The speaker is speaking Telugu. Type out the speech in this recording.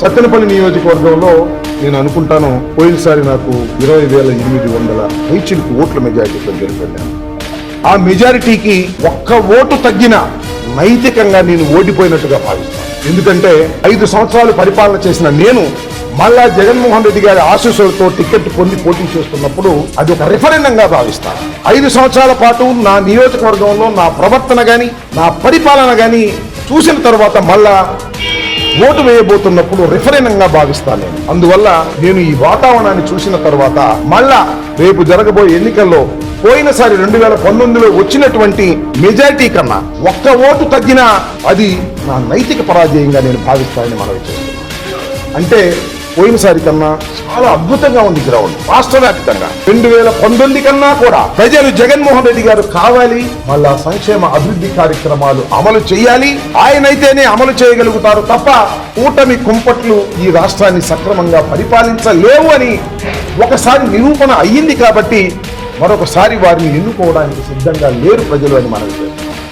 సత్తెనపల్లి నియోజకవర్గంలో నేను అనుకుంటాను పోయినసారి నాకు 20,800 పైచిలకు ఓట్ల మెజారిటీతో గెలిపాను. ఆ మెజారిటీకి ఒక్క ఓటు తగ్గిన నైతికంగా నేను ఓడిపోయినట్టుగా భావిస్తాను. ఎందుకంటే 5 సంవత్సరాలు పరిపాలన చేసిన నేను మళ్ళా జగన్మోహన్ రెడ్డి గారి ఆశీస్సులతో టికెట్ పొంది పోటీ చేస్తున్నప్పుడు అది ఒక రిఫరెండంగా భావిస్తాను. 5 సంవత్సరాల పాటు నా నియోజకవర్గంలో నా ప్రవర్తన గాని నా పరిపాలన గాని చూసిన తర్వాత మళ్ళా ఓటు వేయబోతున్నప్పుడు రిఫరెండంగా భావిస్తాను నేను. అందువల్ల నేను ఈ వాతావరణాన్ని చూసిన తర్వాత మళ్ళా రేపు జరగబోయే ఎన్నికల్లో పోయినసారి 2019లో వచ్చినటువంటి మెజారిటీ కన్నా ఒక్క ఓటు తగ్గినా అది నా నైతిక పరాజయంగా నేను భావిస్తానని మనవి చేస్తున్నాను. అంటే పోయినసారి కన్నా చాలా అద్భుతంగా ఉంది గ్రౌండ్. రాష్ట్ర వ్యాప్తంగా 2019 కన్నా కూడా ప్రజలు జగన్మోహన్ రెడ్డి గారు కావాలి, మళ్ళా సంక్షేమ అభివృద్ధి కార్యక్రమాలు అమలు చేయాలి, ఆయనైతేనే అమలు చేయగలుగుతారు తప్ప కూటమి కుంపట్లు ఈ రాష్ట్రాన్ని సక్రమంగా పరిపాలించలేవు అని ఒకసారి నిరూపణ అయ్యింది. కాబట్టి మరొకసారి వారిని ఎన్నుకోవడానికి సిద్ధంగా లేరు ప్రజలు అని మనవి చేస్తున్నారు.